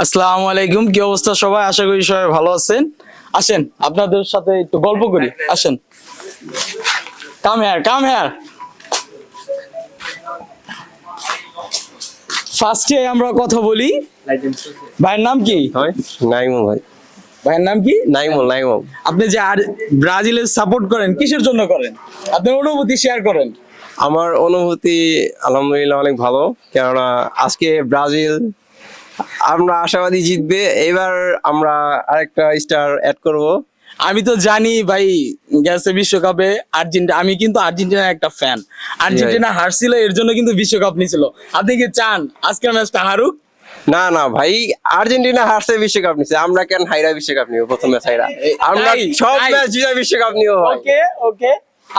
আসসালামু আলাইকুম, কি অবস্থা সবাই? আশা করি সবাই ভালো আছেন। আসেন আপনাদের সাথে একটু গল্প করি, আসেন। Come here. ফার্স্টে আমরা কথা বলি, ভাইয়ের নাম কি? নাইমুল ভাই। ভাইয়ের নাম কি? নাইমুল। আপনি যে আর ব্রাজিলের সাপোর্ট করেন, কিসের জন্য করেন? আপনার অনুভূতি শেয়ার করেন। আমার অনুভূতি আলহামদুলিল্লাহ অনেক ভালো, কেননা আজকে ব্রাজিল আমরা আশাবাদী জিতবে। এবার আমরা আরেকটা স্টার অ্যাড করব। আমি তো জানি ভাই, গেছে বিশ্বকাপে আর্জেন্টিনা, আমি কিন্তু আর্জেন্টিনার একটা ফ্যান। আর্জেন্টিনা হারছিল, এর জন্য কিন্তু বিশ্বকাপ নিছিল। আপনি কি চান আজকের ম্যাচটা হারুক? না না ভাই, আর্জেন্টিনা হারছে বিশ্বকাপ নিছে, আমরা কেন হাইরা বিশ্বকাপ নিব? প্রথম ম্যাচ হাইরা, আমরা সব ম্যাচ জিতা বিশ্বকাপ নিব। ওকে ওকে,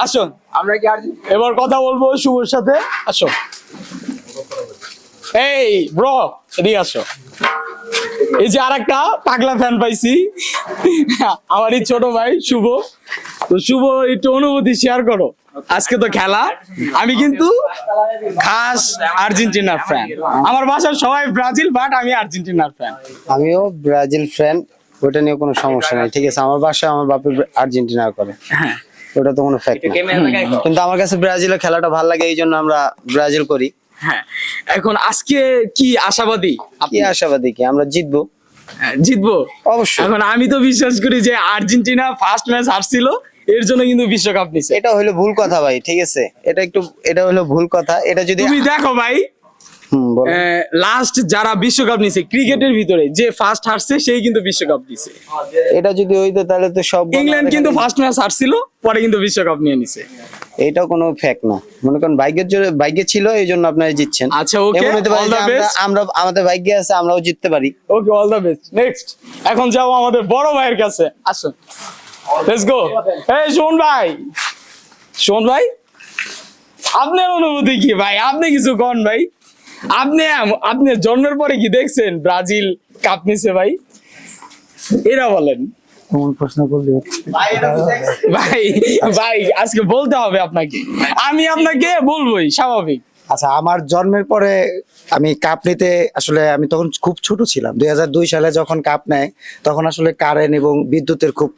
আসুন আমরা কি এবার কথা বলবো শুভর সাথে। আসো, এই ব্রো, এদিকে আসো। এই যে আরেকটা পাগলা ফ্যান পাইছি, আমারই ছোট ভাই শুভ। তো শুভ, একটু অনুভূতি শেয়ার করো। আজকে তো খেলা, আমি কিন্তু খাস আর্জেন্টিনার ফ্যান। আমার বাসার সবাই ব্রাজিল, বাট আমি আর্জেন্টিনার ফ্যান। আমিও ব্রাজিল ফ্যান, ওটা নিয়ে কোনো সমস্যা নেই, ঠিক আছে। আমার বাসায় আমার বাপের আর্জেন্টিনা করে, হ্যাঁ, ওটা তো কোনো ফ্যাক্ট না। কিন্তু আমার কাছে ব্রাজিলের খেলাটা ভালো লাগে, এই জন্য আমরা ব্রাজিল করি। হ্যাঁ। এখন আজকে কি আশাবাদী? কি আশাবাদী, কি আমরা জিতবো? হ্যাঁ, জিতবো অবশ্যই। এখন আমি তো বিশ্বাস করি যে আর্জেন্টিনা ফার্স্ট ম্যাচ হারছিল, এর জন্য কিন্তু বিশ্বকাপ নিছে। এটা হলো ভুল কথা ভাই, ঠিক আছে। এটা হলো ভুল কথা। এটা যদি তুমি দেখো ভাই, বলো। লাস্ট যারা বিশ্বকাপ নিছে ক্রিকেটের ভিতরে, যে ফার্স্ট হারছে সেই কিন্তু বিশ্বকাপ নিছে। এটা যদি হইতো তাহলে তো সব ইংল্যান্ড কিন্তু ফার্স্ট ম্যাচ হারছিল, পরে কিন্তু বিশ্বকাপ নিয়ে নিছে। এটা কোনো ফ্যাক্ট না। মনে করেন ভাগ্যে ছিল, এই জন্য আপনারা জিতছেন। আচ্ছা, ওকে, এমন হতে পারে অল যে দ্য বেস্ট। আমরা আমাদের ভাগ্যে আছে, আমরাও জিততে পারি। ওকে, অল দ্য বেস্ট। নেক্সট এখন যাও আমাদের বড় ভাইয়ের কাছে, আসুন, লেটস গো। এই শোন ভাই, আপনার অনুভূতি কি ভাই? আপনি কিছু কোন ভাই। আপনি জন্মের পরে কি দেখছেন ব্রাজিল কাপ নিছে ভাই? এরা বলেন প্রশ্ন করলে ভাই, আজকে বলতে হবে আপনাকে, আমি আপনাকে বলবোই, স্বাভাবিক। আচ্ছা, আমার জন্মের পরে আমি কাপ নিতে, আসলে আমি তখন খুব ছোট ছিলাম। 2002 সালে যখন কাপ নেয়, তখন আসলে কারেন্ট এবং বিদ্যুতের খুব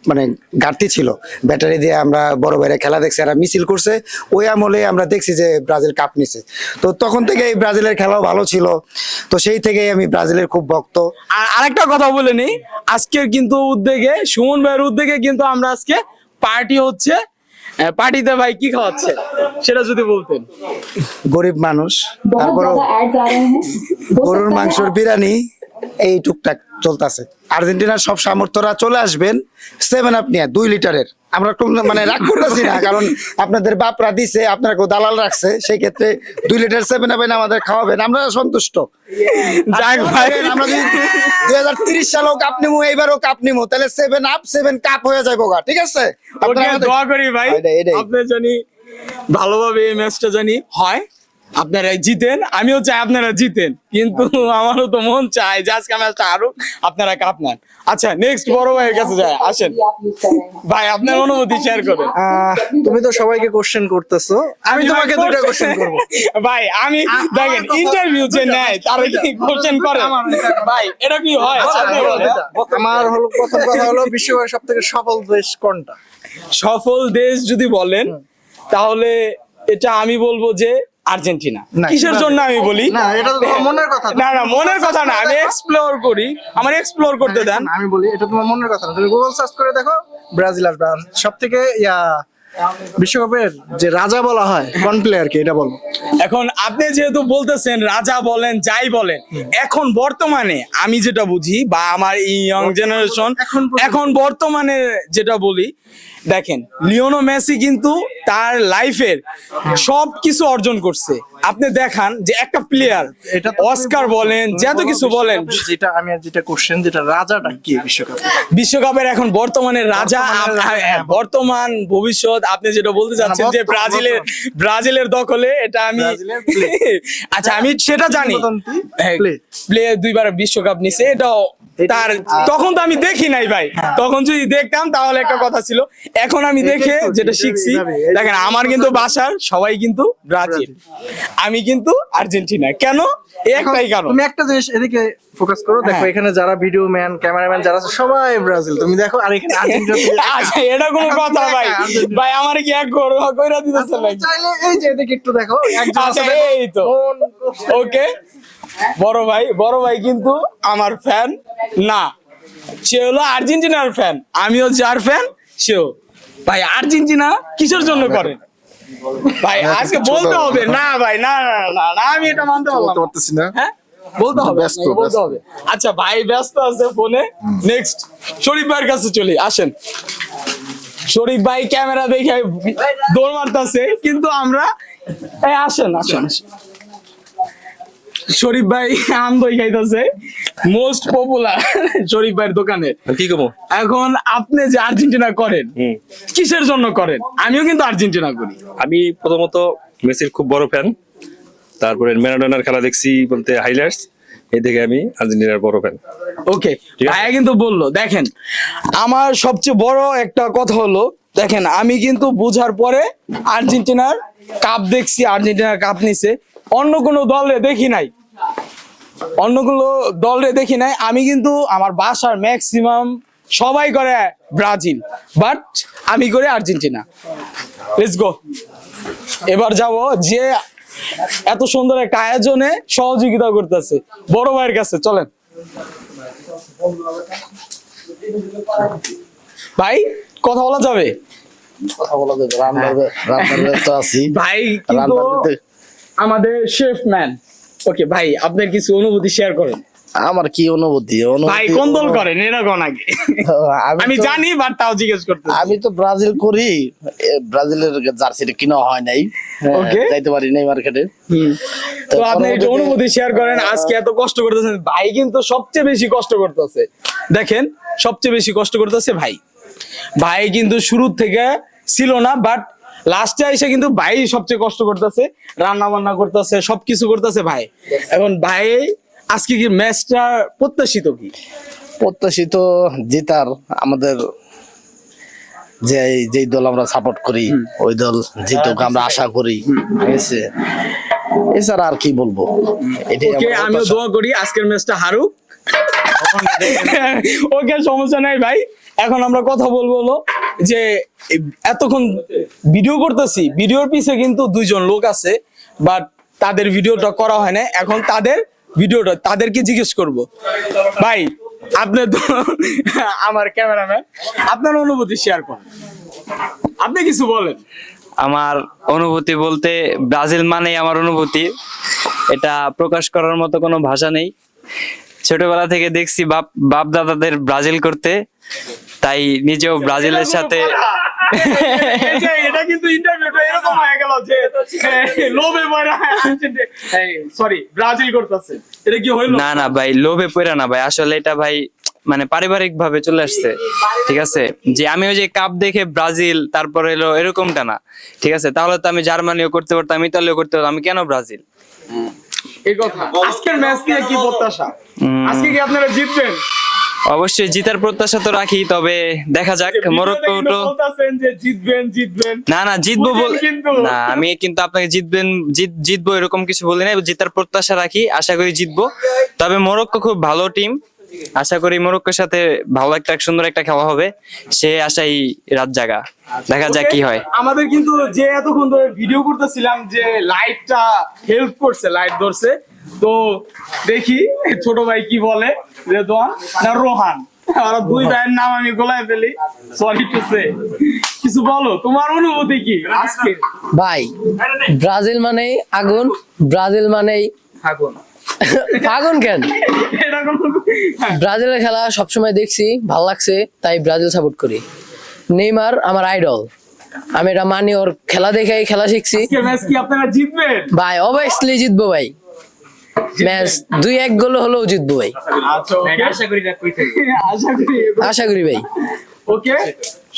মানে ঘাটতি ছিল। ব্যাটারি দিয়ে আমরা বড় ভাইরা খেলা দেখছি, এরা মিছিল করছে। ওই আমলে আমরা দেখছি যে ব্রাজিল কাপ নিছে। তো তখন থেকে ব্রাজিলের খেলাও ভালো ছিল। তো সেই থেকেই আমি ব্রাজিলের খুব ভক্ত। আর আরেকটা কথা বলে নেই, আজকের কিন্তু উদ্যোগে, সুমন ভাইয়ের উদ্যোগে কিন্তু আমরা আজকে পার্টি হচ্ছে। পার্টিতে ভাই কি খাওয়াচ্ছে সেটা যদি বলতেন। গরিব মানুষ, তারপর গরুর মাংসর বিরিয়ানি, এই টুকটাক চলতেছে। আর্জেন্টিনার সব সামর্থ্যরা চলে আসবেন 7 আপ নিয়ে 2 লিটারের। আমরা মানে রাগ করতেছি না, কারণ আপনাদের বাপরা দিছে, আপনারা কেউ দালাল রাখছে, সেই ক্ষেত্রে 2 লিটার 7 আপ আমাদের খাওয়াবেন, আমরা সন্তুষ্ট। যাক ভাই, আমরা যদি 2030 সালেও কাপ নিমু, এইবারও কাপ নিমু, তাহলে 7 কাপ হয়ে যাবো গা, ঠিক আছে? ওকে, দোয়া করি ভাই, এটাই। আপনি জানি ভালোভাবে এই ম্যাচটা জানি হয়, আপনারা জিতেন। আমিও চাই আপনারা জিতেন, কিন্তু আমারও তো মন চায় যে আজকে ম্যাচটা আরো আপনারা কাপ নেন। আচ্ছা, নেক্সট বড় ভাইয়ের কাছে যায়, আসেন ভাই, আপনার অনুভূতি শেয়ার করেন। তুমি তো সবাইকে কোশ্চেন করতেছো, আমি তোমাকে দুটো কোশ্চেন করব। ভাই আমি দেখেন, ইন্টারভিউ যে নেয় তারা কি কোশ্চেন করে ভাই? এটা কি হয়? আমার হলো প্রথম কথা হলো, বিশ্বকাপের সবথেকে সফল দেশ কোনটা? সফল দেশ যদি বলেন, তাহলে এটা আমি বলবো যে আর্জেন্টিনা। কিসের জন্য আমি বলি? না, এটা তো তোমার মনের কথা। না, মনের কথা না, আমি এক্সপ্লোর করি, আমার এক্সপ্লোর করতে দেন। আমি বলি, এটা তোমার মনের কথা না। তুমি গুগল সার্চ করে দেখো, ব্রাজিল আসবে। আর সবথেকে বিশ্বকাপের যে রাজা বলা হয় কোন প্লেয়ারকে, এটা বলো। এখন আপনি যেহেতু বলতেছেন রাজা বলেন, যাই বলেন, এখন বর্তমানে আমি যেটা বুঝি, বা আমার এই ইয়ং জেনারেশন এখন বর্তমানে যেটা বলি, দেখেন লিওনেল মেসি কিন্তু তার লাইফের সবকিছু অর্জন করছে। আপনি দেখান যে একটা প্লেয়ার, এটা অস্কার বলেন, যত কিছু বলেন, যেটা কোশ্চেন, যেটা রাজাটা কি বিশ্বকাপের এখন বর্তমানে রাজা, বর্তমান ভবিষ্যৎ, আপনি যেটা বলতে চাচ্ছেন যে ব্রাজিলের দখলে, এটা আমি আচ্ছা, আমি সেটা জানি, প্লে 2বার বিশ্বকাপ নিছে, এটাও তার। তখন তো আমি দেখি নাই ভাই, তখন যদি দেখতাম তাহলে একটা কথা ছিল। এখন আমি দেখে যেটা শিখছি, দেখেন আমার কিন্তু বাসার সবাই কিন্তু ব্রাজিল, আমি কিন্তু আর্জেন্টিনা। কেন? একটাই কারণ। তুমি একটা জিনিস এদিকে ফোকাস করো, দেখো হ্যাঁ। এখানে যারা ভিডিও ম্যান ক্যামেরাম্যান যারা আছে সবাই ব্রাজিল, তুমি দেখো আর এখানে আর্জেন্টিনা তুমি একা। আচ্ছা এটা কোনো কথা ভাই, আর্জেন্টিনা। ভাই আমার কি এক কইরা দিতেছে তুমি নাকি? চাইলে এই যে এদিকে একটু দেখো একজন আচ্ছা আছে দেখো, এই তো ওকে, বড় ভাই কিন্তু আমার ফ্যান না, সে হলো আর্জেন্টিনার ফ্যান, আমিও যার ফ্যান সেও। ভাই আর্জেন্টিনা কিসের জন্য করে ভাই আজকে বলতে হবে না ভাই, না না না না, আমি এটা মানতে পারলাম বলতে না। পারতেছি না। হ্যাঁ বলতে হবে, ব্যস্ত, আপনাকে বলতে হবে। আচ্ছা ভাই ব্যস্ত আছে ফোনে, নেক্সট শরীফ ভাইয়ের কাছে চলি, আসেন। শরীফ ভাই ক্যামেরা দেখে দৌড় মারতেছে, কিন্তু আমরা এই আসেন আসেন আসেন। শরীফ ভাই আম দই খাইতেছে, মোস্ট পপুলার শরীফ ভাইয়ের দোকানে। কি করবো? এখন আপনি যে আর্জেন্টিনা করেন কিসের জন্য করেন? আমিও কিন্তু আর্জেন্টিনা করি। আমি প্রথমত মেসির খুব বড় ফ্যান, তারপরে ম্যারাডোনার খেলা দেখছি বলতে হাইলাইটস, এই থেকে আমি আর্জেন্টিনার বড় ফ্যান। ওকে ঠিক আছে। ভাইয়া কিন্তু বললো, দেখেন আমার সবচেয়ে বড় একটা কথা হলো, দেখেন আমি কিন্তু বুঝার পরে আর্জেন্টিনার কাপ দেখছি, আর্জেন্টিনার কাপ নিছে, অন্য কোনো দলে দেখি নাই, অন্য কোনো দলে দেখি নাই। আমি কিন্তু আমার বাসার ম্যাক্সিমাম সবাই করে ব্রাজিল, বাট আমি করি আর্জেন্টিনা। লেটস গো, এবার যাব যে এত সুন্দর একটা আয়োজনে সহযোগিতা করতেছে, বড় ভাইয়ের কাছে চলেন। ভাই কথা বলা যাবে? কথা বলা যাবে, রান্নার ব্যস্ত আছি। ভাই কিন্তু আমাদের শেফ ম্যান। ওকে ভাই আপনার কিছু অনুভূতি শেয়ার করেন। আমার কি অনুভূতি? ভাই কোন দল করেন এরকম আগে? আমি জানি বাট তাও জিজ্ঞেস করতে। আমি তো ব্রাজিল করি, ব্রাজিলের জার্সিটা কিনা হয় নাই, Okay. যাইতে পারি নাই মার্কেটে। তো আপনি একটু অনুভূতি শেয়ার করেন, আজকে এত কষ্ট করতেছেন। ভাই কিন্তু সবচেয়ে বেশি কষ্ট করতেছে, দেখেন সবচেয়ে বেশি কষ্ট করতেছে ভাই। ভাই কিন্তু শুরু থেকে ছিল না, বাট লাস্টে এসে কিন্তু ভাই সবচেয়ে কষ্ট করতেছে, রান্না বান্না করতেছে, সবকিছু করতেছে ভাই। এখন ভাই আজকে কি ম্যাচটা প্রত্যাশিত কি? প্রত্যাশিত জেতার, আমাদের যেই দল আমরা সাপোর্ট করি ওই দল জিতুক আমরা আশা করি, ঠিক আছে? এছাড়া আর কি বলবো, এটাই ওকে আমার আমিও প্রত্যাশা। দোয়া করি আজকের ম্যাচটা হারুক। ওকে সমস্যা নাই ভাই। এখন আমরা কথা বলবো হলো যে এতক্ষণ ভিডিও করতেছি, ভিডিওর পিছে কিন্তু দুইজন লোক আছে, বাট তাদের ভিডিওটা করা হয় না। এখন তাদের ভিডিওটা তাদেরকে জিজ্ঞেস করব। ভাই আপনি তো আমার ক্যামেরাম্যান, আপনার অনুভূতি শেয়ার করেন, আপনি কিছু বলেন। আমার অনুভূতি বলতে ব্রাজিল মানেই আমার অনুভূতি, এটা প্রকাশ করার মতো কোনো ভাষা নেই। ছোটবেলা থেকে দেখছি বাপ দাদাদের ব্রাজিল করতে, তাই নিজেও ব্রাজিলের সাথে এটা কিন্তু ইন্টারভিউটা এরকম হয়ে গেল যে লোভে পড়া সরি ব্রাজিল করতেছে, এটা কি হইলো? না না ভাই, লোভে পড়া না ভাই, আসলে এটা ভাই মানে পারিবারিক ভাবে চলে আসছে, ঠিক আছে? যে আমি ওই যে কাপ দেখে ব্রাজিল তারপরে এলো এরকমটা না, ঠিক আছে? তাহলে তো আমি জার্মানিও করতে পারতাম, ইতালিও করতে পারতাম, আমি কেন ব্রাজিল? এই কথা। আজকের ম্যাচ নিয়ে কি প্রত্যাশা? আজকে কি আপনারা জিতবেন? অবশ্যই জিতার প্রত্যাশা তো রাখি, তবে দেখা যাক। মরক্কো তো বলতাছেন যে জিতবেন না না জিতবো বল কিন্তু। না, আমি কিন্তু আপনাকে জিতবো এরকম কিছু বলি না, জিতার প্রত্যাশা রাখি, আশা করি জিতবো। তবে মরক্কো খুব ভালো টিম, আশা করি মরক্কোর সাথে ভালো একটা সুন্দর একটা খেলা হবে, সে আশাই রাত জাগা, দেখা যাক কি হয়। আমাদের কিন্তু যে এতক্ষণ ধরে ভিডিও করতেছিলাম যে লাইটটা হেল্প করছে, লাইট ধরছে, তো দেখি ছোট ভাই কি বলে, রেদওয়ান না রোহান, আর দুই ভাইয়ের নাম আমি গোলায় ফেলি, সরি টু সে। কিছু বলো, তোমার অনুভূতি কি আজকে? ভাই ব্রাজিল মানেই আগুন, ব্রাজিল মানেই আগুন। আগুন কেন? এটা কোনো ব্রাজিলের খেলা সবসময় দেখছি, ভালো লাগছে, তাই ব্রাজিল সাপোর্ট করি। নেইমার আমার আইডল, আমি এটা মানি, ওর খেলা দেখেই খেলা শিখছি। আজকের ম্যাচ কি আপনারা জিতবেন? ভাই অবভিয়াসলি জিতবো ভাই, ম্যাচ 2-1 গোল হলেও জিতবো ভাই, আচ্ছা আশা করি আশা করি ভাই। ওকে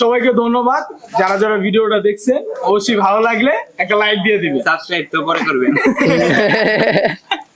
সবাইকে ধন্যবাদ, যারা যারা ভিডিওটা দেখছে অবশ্যই ভালো লাগলে একটা লাইক দিয়ে দিবে, সাবস্ক্রাইব তো পরে করবেন।